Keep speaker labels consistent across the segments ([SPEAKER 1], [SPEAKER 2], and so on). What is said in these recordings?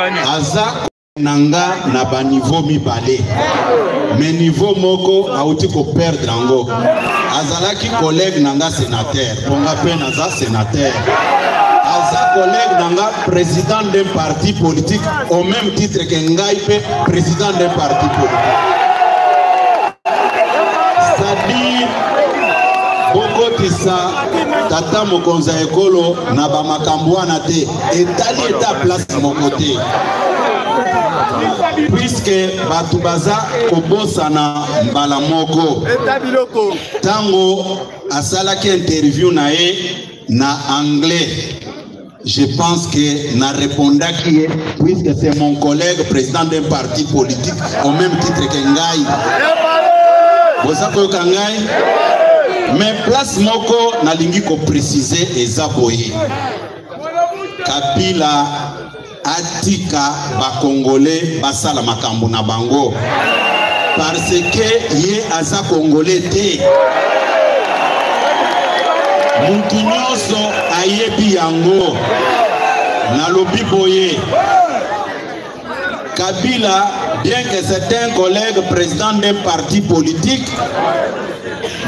[SPEAKER 1] aza nanga na ba niveau mibale mais niveau moko auti ko perdre ngo azalaki collègue nanga sénateur ponga pe naza sénateur aza collègue nanga président d'un parti politique au même titre que ngai pe président d'un parti politique, c'est-à-dire bokotisa tata mokonza ekolo na ba makambo wana te etali eta place moko te puisque batu baza kobosana mbala moko tango asalaki interview na ye na anglais. Je pense que na répondaki puisque c'est mon collègue président d'un parti politique au même titre que ngai bosako kangai. Mais place moko nalingi ko préciser eza boye Kabila atika ba congolais basala makambo na bango parce que ye aza congolais te muntu nyonso ayebi yango nalobi boye Kabila, bien que c'est un collègue président d'un parti politique,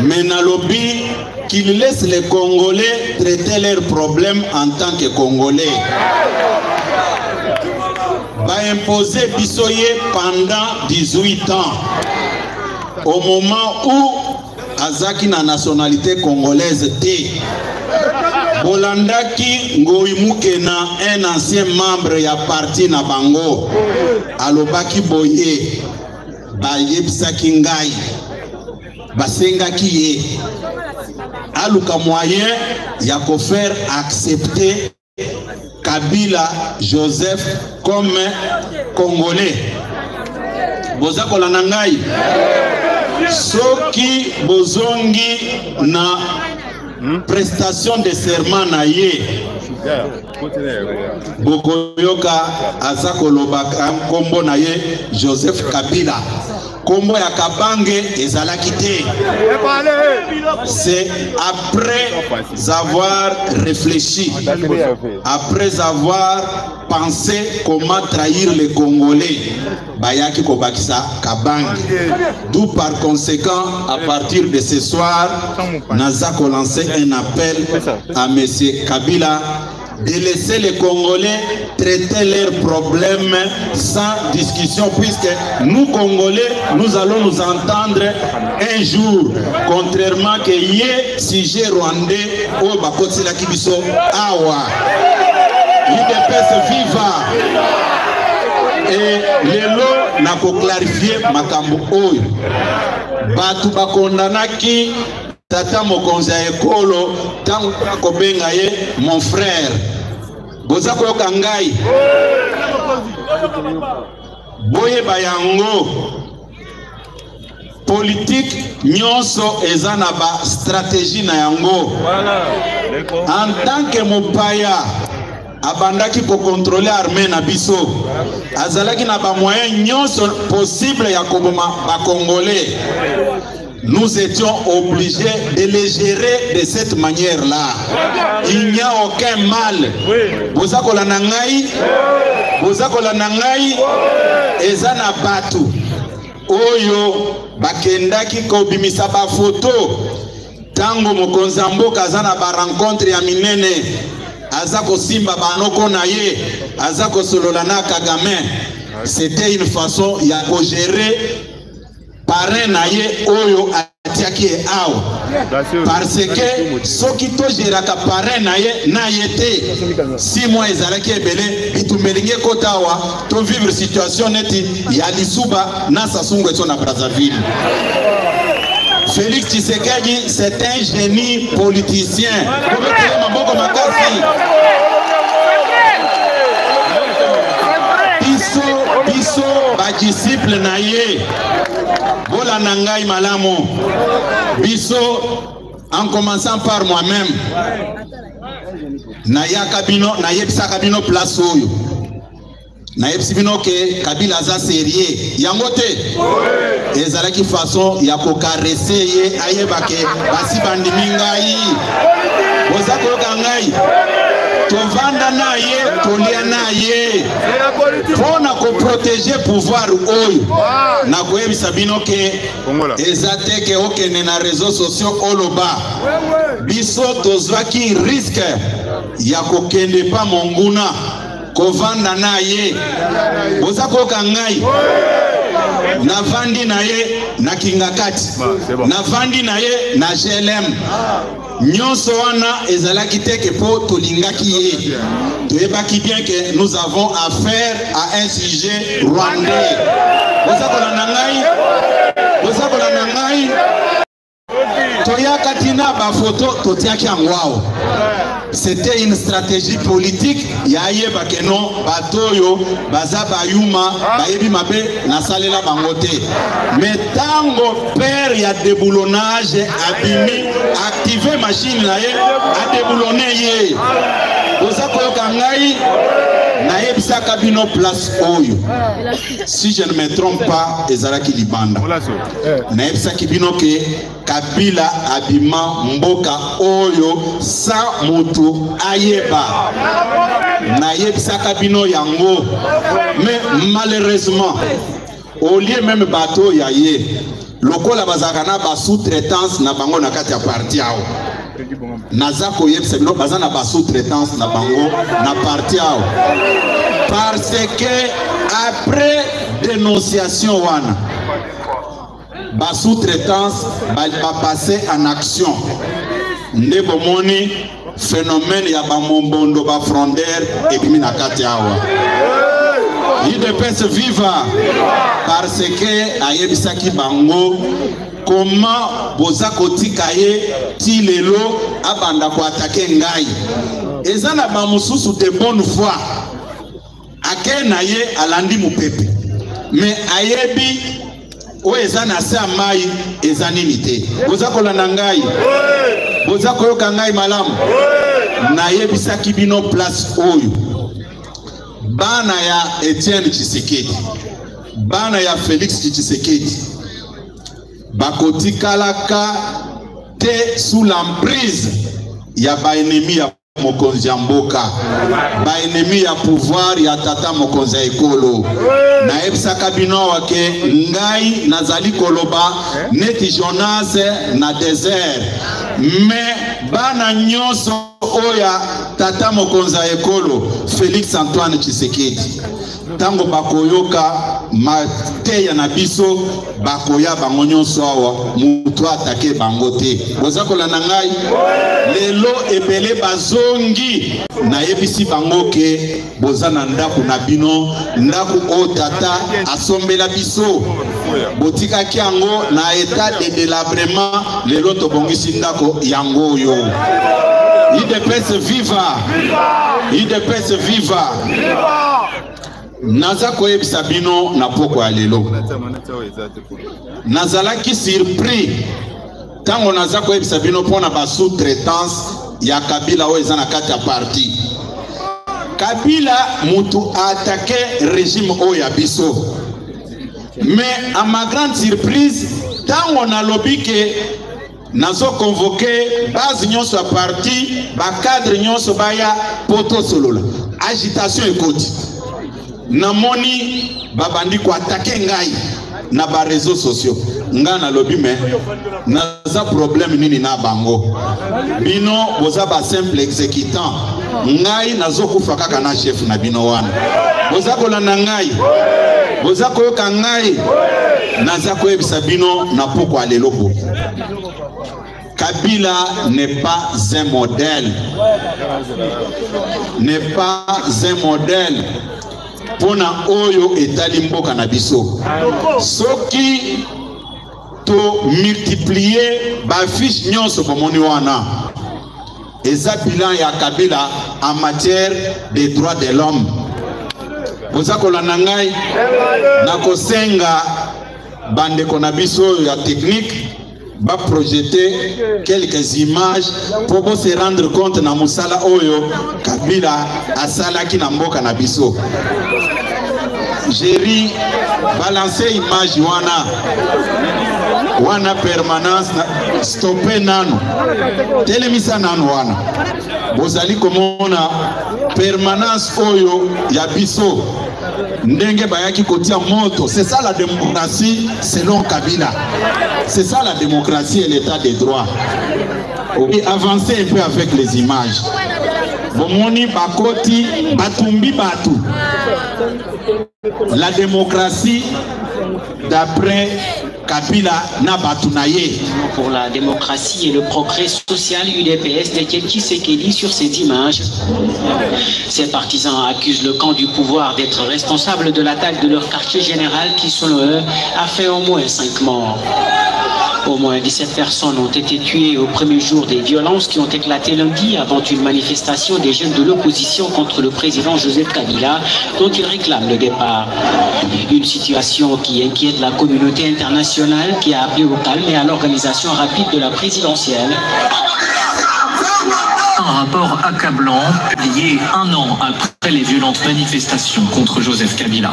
[SPEAKER 1] mais dans le lobby qu'il laisse les Congolais traiter leurs problèmes en tant que Congolais. Va imposer Bissoye pendant 18 ans. Au moment où Azaki na nationalité congolaise T. Bolandaki Ngoimukena, un ancien membre ya parti na bango. Alobaki boye. Bayebsaki ngai. Basengaki ye. Aluka moyen ya ko faire accepter Kabila Joseph comme Congolais. Boza kolanda ngai. Soki bozongi na prestation de serment na ye bokoyoka aza kolobaka kombo na ye Joseph Kabila. Kombo ya Kabange ezalaki te. C'est après avoir réfléchi, après avoir pensé comment trahir les Congolais, bayaki kobakisa Kabange. D'où par conséquent, à partir de ce soir, Nazako lancer un appel à M. Kabila de laisser les Congolais traiter leurs problèmes sans discussion, puisque nous Congolais, nous allons nous entendre un jour, contrairement que yé sujet rwandais au bakoti la kibiso awa. l'UDPS viva. Et lelo na ko clarifier makambo oyo. Batu bakondanaki tata mokonza ekolo tangu kobenga ye mon frère. Boza ko kangai. Boye bayango. Politique nyonso eza na ba stratégie na yango. En tant que mopaya abandaki ko contrôler armée na biso. Azalaki na ba moyens nyonso possible ya koboma ba congolais. Nous étions obligés de les gérer de cette manière-là. Il n'y a aucun mal. Bozako la nangai, bozako la nangai, ezana batu. Oyo bakendaki kobimisa ba photo. Tango mokonza mboka azana ba rencontre ya minene. Azako simba banoko na ye, azako solola na Kagame. C'était une façon ya ko gérer parrain na ye oyo atiaki awa. Parce que soki to geraka parrain na ye na yete 6 mois ezalaki ebele bitumelinge kotawa to vivre situation neti ya lisuba na sasungu eto na Brazzaville. Félix Tshisekedi, c'est un génie politicien. Biso ba disciple na ye. Bola nangai malamo. Biso en commençant par moi-même. Naya Kabino, nayebisa Kabino place oyo. Nayebisi bino ke Kabila za sérieux. Yango te. Ezalaki façon ya ko caresser ye ayebake basi bandimi ngai. Bozako kangai. tovanda na ye tolia na ye pona ko protéger pouvoir oyo na koyebisa bino ke eza te ke okende na réseaux sociaux oloba biso tozwaki risque ya kokende pa monguna kovanda na ye boza koyoka ngai navandi na ye na Kingakati navandi na ye na GLM nyonso wana ezalaki te ke po tolingaki ye toyebaki bien que nous avons affaire à un sujet rwandais boza kolanda ngai toyaka tina ba photo totiaki yango awa. C'était une stratégie politique ya yeba ke non batoyo baza bayuma bayebi mabe na salela bangote mais tango père ya déboulonnage abimi activer machine na ye a déboulonner ye boza koyoka ngai na yebisa kabino place oyo si je ne me trompe pas ezalaki libanda na yebisa kibino ke Kabila abima mboka oyo sa mutu ayeba na yebisa kabino yango mais malheureusement au lieu même bateau ya ye lokola bazaka na ba sous-traitance na bango na kati ya parti ao nazako yebisa bino baza na ba sous-traitance na bango na parti ao parce que après dénonciation wana ba sous-traitance va passer en action. Nde bomoni phénomène ya ba mombondo ba frondeur et puis na kati awa. IDPS viva parce que ayebisaki bango comment boza kotika ye ti lelo abanda ko attaquer ngai. Eza na ba mususu de bonne foi. Ake na ye alandi mupepe. Mais ayebi o eza na sa mai eza nini te boza kolanda ngai boza koyoka ngai malamu na yebisaki bino place oyo bana ya Etienne Tshisekedi bana ya Félix Tshisekedi bakotikalaka te sous l'emprise ya ba ennemi ya mokonzi ya mboka ba ennemi ya pouvoir ya tata mokonzi ya ekolo na ebisaka bino wake ngai nazali koloba neti Jonas na désert mais bana nyonso oya tata mokonzi ya ekolo Félix Antoine Tshisekedi tango bakoyoka mateya na biso bakoya bango nyonso awa mutu atake bango te boza kolanda ngai lelo ebele bazongi na yebisi bango ke boza na ndaku na bino ndaku o tata asombela biso botikaki yango na état de délabrement lelo tobongisi ndako yango yo IDPS viva IDPS viva naza koyebisa bino na poko ya lelo nazalaki surpris tango naza koyebisa bino pona ba sous-traitance ya Kabila oyo eza na kati ya parti Kabila mutu attaqué régime oyo ya biso mais à ma grande surprise tango nalobi ke nazo convoqué base nyonso ya parti ba cadre nyonso baya poto solola agitation ekoti namoni babandi ko attaquer ngai na ba réseaux sociaux nga na lobi me naza problème nini na bango bino boza ba simple exécutant ngai nazo kufa kaka na chef na bino wana boza kolanda ngai boza koyoka ngai naza koyebisa bino na poko aleloko Kabila n'est pas un modèle n'est pas un modèle pona oyo etali mboka na biso soki to multiplier ba fiche nyonso pomoni wana eza bilan ya Kabila en matière des droits de l'homme boza kolanda ngai na kosenga bandeko na biso ya technique va projeter quelques images pour se rendre compte na musala oyo Kabila asalaki na mboka na biso. Jéri balancer image wana permanence stopper nano telemisa nano wana bozali komona permanence oyo ya biso ndenge bayaki kotia moto. C'est ça la démocratie selon Kabila. C'est ça la démocratie et l'état des droits. Et avancez un peu avec les images. Bomoni bakoti batumbi batu. La démocratie d'après Kabila na batunaye.
[SPEAKER 2] Pour la démocratie et le progrès social, UDPS détient Tshisekedi sur ces images. Ses partisans accusent le camp du pouvoir d'être responsable de l'attaque de leur quartier général qui, selon eux, a fait au moins 5 morts. Au moins 17 personnes ont été tuées au premier jour des violences qui ont éclaté lundi avant une manifestation des jeunes de l'opposition contre le président Joseph Kabila, dont ils réclament le départ. Une situation qui inquiète la communauté internationale qui a appelé au calme et à l'organisation rapide de la présidentielle.
[SPEAKER 3] Un rapport accablant publié 1 an après les violentes manifestations contre Joseph Kabila.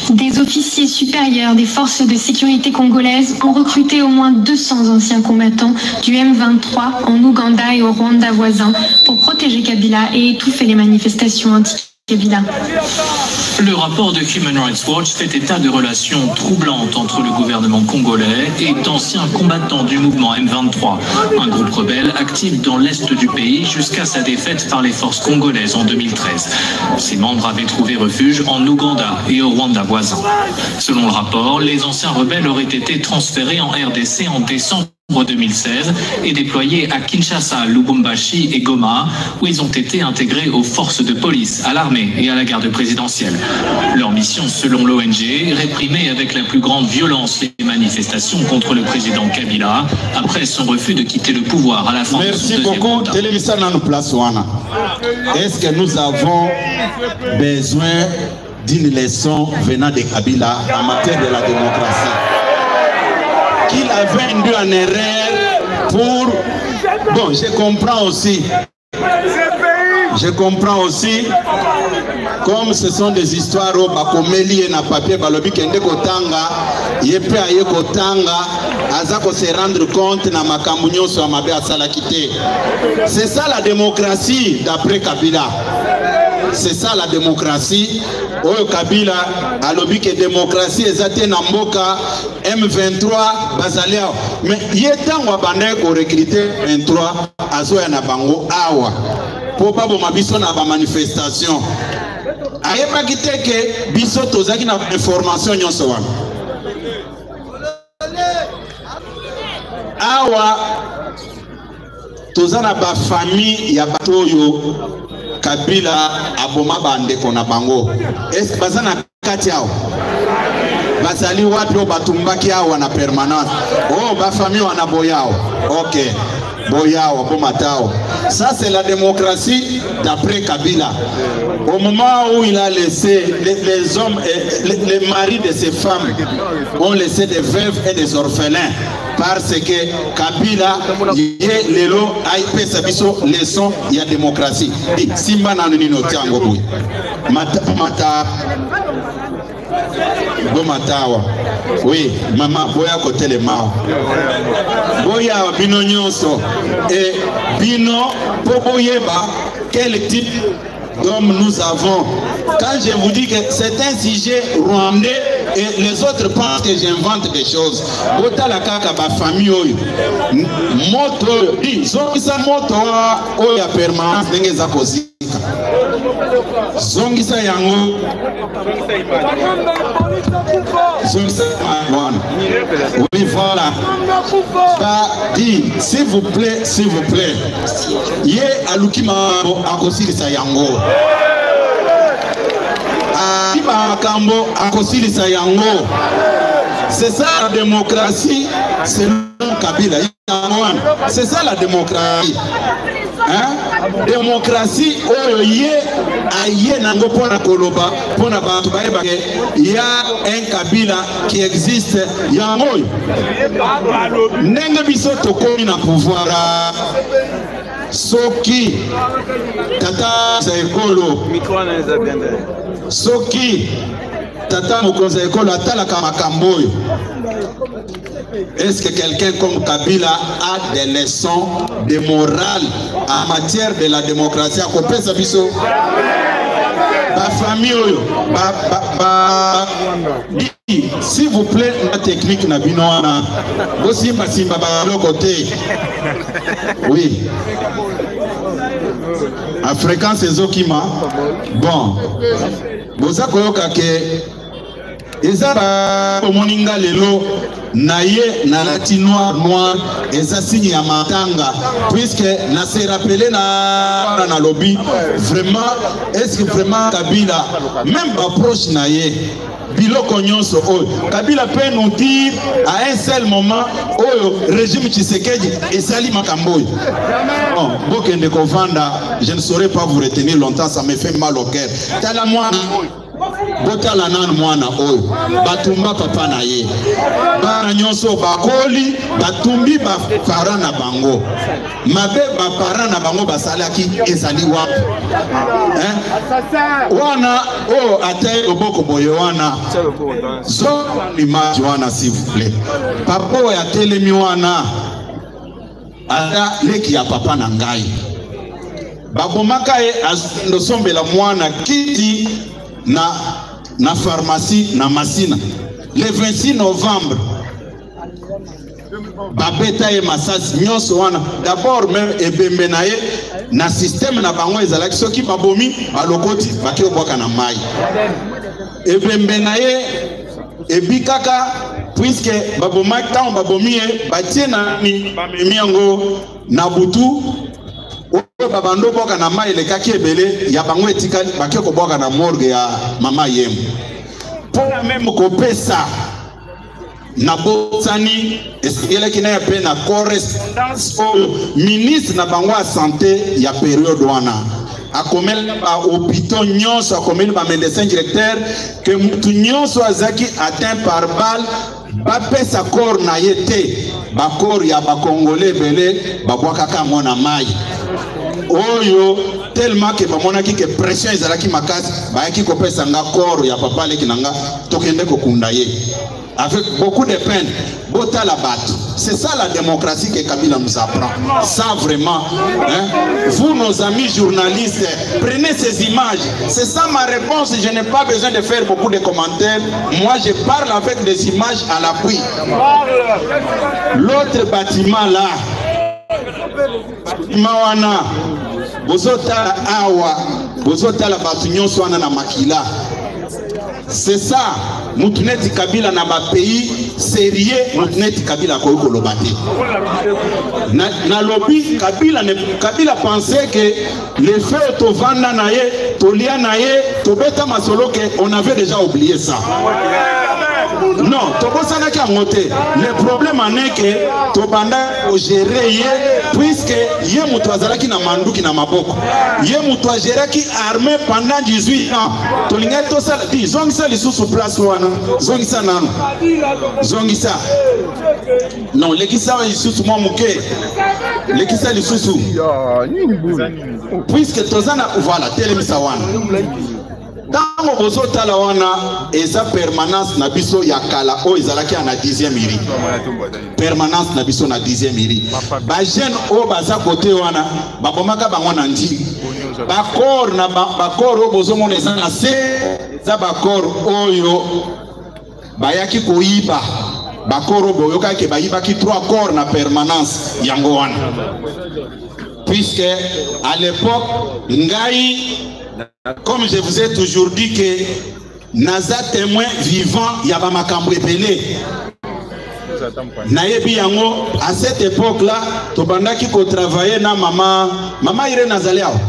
[SPEAKER 4] Des officiers supérieurs des forces de sécurité congolaises ont recruté au moins 200 anciens combattants du M23 en Ouganda et au Rwanda voisin pour protéger Kabila et étouffer les manifestations anti-Kabila.
[SPEAKER 3] Le rapport de Human Rights Watch fait état de relations troublantes entre le gouvernement congolais et d'anciens combattants du mouvement M23, un groupe rebelle actif dans l'est du pays jusqu'à sa défaite par les forces congolaises en 2013. Ses membres avaient trouvé refuge en Ouganda et au Rwanda voisin. Selon le rapport, les anciens rebelles auraient été transférés en RDC en décembre 2016 et déployés à Kinshasa, Lubumbashi et Goma, où ils ont été intégrés aux forces de police, à l'armée et à la garde présidentielle. Leur mission, selon l'ONG, réprimer avec la plus grande violence les manifestations contre le président Kabila après son refus de quitter le pouvoir à la fin de son deuxième mandat.
[SPEAKER 1] Est-ce que nous avons besoin d'une leçon venant de Kabila en matière de la démocratie? Qu'il avait induit en erreur pour... Bon, je comprends aussi. Je comprends aussi, comme ce sont des histoires où bakomeli na papier balobi kende kotanga, yepe aye kotanga, azako se rendre compte na makambo nyonso amabe asala kite. C'est ça la démocratie d'après Kabila. C'est ça la démocratie. Oyo Kabila alobi que démocratie ezate na mboka M23 bazaliao. Mais yetango abandai ko recruter 23 azoya na bango awa. Pour pas bon biso na ba manifestation. Ayeba kiteke biso tozaki na information nyonso wana. Awa tozana ba famille ya batoyo Kabila aboma bande kona bango. Est-ce que bazana kati yao? Bazali wapi o batumbaki awa na permanence? Oh, ba famille wana boyao. OK. Boyao, bomatao. Ça c'est la démocratie d'après Kabila. Au moment où il a laissé les hommes et les maris de ces femmes ont laissé des veuves et des orphelins. Parce que Kabila yé lelo aïpe sabiso leçon ya démocratie. Simba na nini notiango boy. Mata Bomatawa. Oui, maman boya côté les mao. Boya bino nyonso et bino poboyeba quel type d'homme nous avons. Quand je vous dis que c'est un sujet rwandais et les autres pensent que j'invente des choses. Bota la kaka ba famille oyo. Moto, zongisa moto oya permanence ndenge za kozika. Zongisa yango. Zongisa yango. Oui, voilà. S'il vous plaît, s'il vous plaît. Ye alukima akosilisa yango. Makambo akosilisa yango. C'est ça la démocratie selon Kabila. C'est ça la démocratie. Hein? Démocratie oyo ye aye nango pona koloba pona bantu bayeba ke ya un Kabila qui existe yango. Ndenge biso tokomi na pouvoir soki tata za ekolo soki tata mokonzi ekolo atalaka makambo oyo. Est-ce que quelqu'un comme Kabila a des leçons de morale en matière de la démocratie à kopesa biso? Ba famille oyo, s'il vous plaît, la technique na bino wana. Bosi simba ba l'autre côté. Oui. À fréquence ezokima. Bon. Boza koyoka ke eza ba moninga lelo naye na lati noir eza signe ya matanga puisque na se rappeler na lobby vraiment est-ce que vraiment Kabila même approche naye biloko nyonso oyo Kabila peut nous dire à un seul moment oyo régime Tshisekedi esali makambo oyo. Bon bokende kovanda, je ne saurais pas vous retenir longtemps, ça me fait mal au cœur. Tala mwana botala nan mwana oyo batumba papa na ye bana nyonso bakoli batumbi ba parents na bango mabe ba parents na bango basalaki ezali wapi wana o ate oboko boyo wana zo image wana s'il vous plaît papa ya telemi wana ata leki ya papa na ngai babomaka ye azosombela mwana kiti na pharmacie na Masina le 26 novembre babeta ye masasi nyonso wana d'abord même ebembe na ye na système na bango ezalaki soki babomi balokoti baki obwaka na mai ebembe na ye ebikaka puisque babomaki ntango babomi ye batie na bamemi yango na butu babando boka na mai lekaki ebele ya bango etikali baki koboka na morgue ya mama yemu pona même kopesa na botani eseleki na pe na correspondance au ministre na bango ya santé ya période wana akomeli ba hôpitaux nyonso akomeli ba médecin directeur que mutu nyonso azaki atteint par balle bapesa corps na ye te ba corps ya ba congolais belé babwakaka ngo na mai oyo tellement que bamonaki que pression ezalaki makasi bayaki kopesa nga corps ya papa leki nanga tokende kokunda ye avec beaucoup de peine bota la batte. C'est ça la démocratie que Kabila nous apprend. Ça vraiment vous nos amis journalistes prenez ces images. C'est ça ma réponse. Je n'ai pas besoin de faire beaucoup de commentaires. Moi je parle avec des images à l'appui. L'autre bâtiment là Mawana bozota awa bozota la batunyo swana na makila. C'est ça mutuneti Kabila na ba pays sérieux mutuneti Kabila ko kolobate. Na lobby Kabila pensait que le fait to vanda na ye to lia na ye to beta masolo que on avait déjà oublié ça. Non, le problème en est que Tobanda au gérer ye puisque ye mutwazala ki na manduki na maboko. Ye mutwazera ki armé pendant 18 ans. Tolingeto ça dit zongisa lisusu place wana. Zongisa nanu. Zongisa. Non, lekisa lisusu mo muke. Lekisa lisusu. Puisque tozana voilà, telemisa wana. Tango bozo tala wana eza permanence na biso ya kala o ezalaki na 10e iri. Permanence na biso na 10e iri. Ba jeune o baza côté wana babomaka bango na ndi. Ba corps na ba corps o bozo mona eza na se za ba corps oyo bayaki koiba. Ba corps o boyoka ke bayiba ki 3 corps na permanence yango wana. Puisque à l'époque ngai comme je vous ai toujours dit que naza témoin vivant yaba makambo epelé nayebi yango à cette époque là tobandaki ko travailler na mama ire nazaliao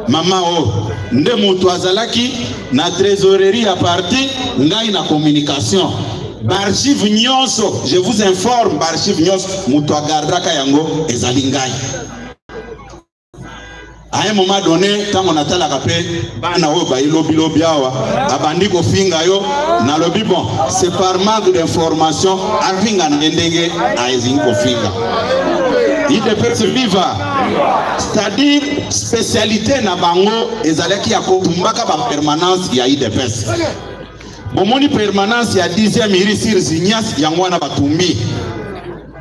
[SPEAKER 1] mama o nde mutu azalaki na trésorerie à parti ngai na communication barchive nyonso je vous informe barchive nyonso mutu agardaka yango ezali ngai. À un moment donné, quand on a la capé, bana o ba ilobi lobi awa, abandi ko finga yo, na lobi bon, c'est par manque d'information, avinga ndenge a ezin ko finga. Il peut se vivre, c'est-à-dire spécialité na bango ezalaki ya kotumbaka ba permanence ya IDPS. bomoni permanence ya 10e irisir Zignas yango wana batumbi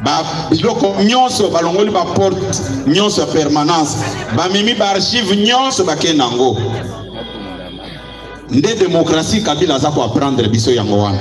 [SPEAKER 1] ba biloko nyonso balongoli ba porte nyonso ya permanence ba mimi ba archive nyonso bakenango nde démocratie Kabila za ko apprendre biso yango wana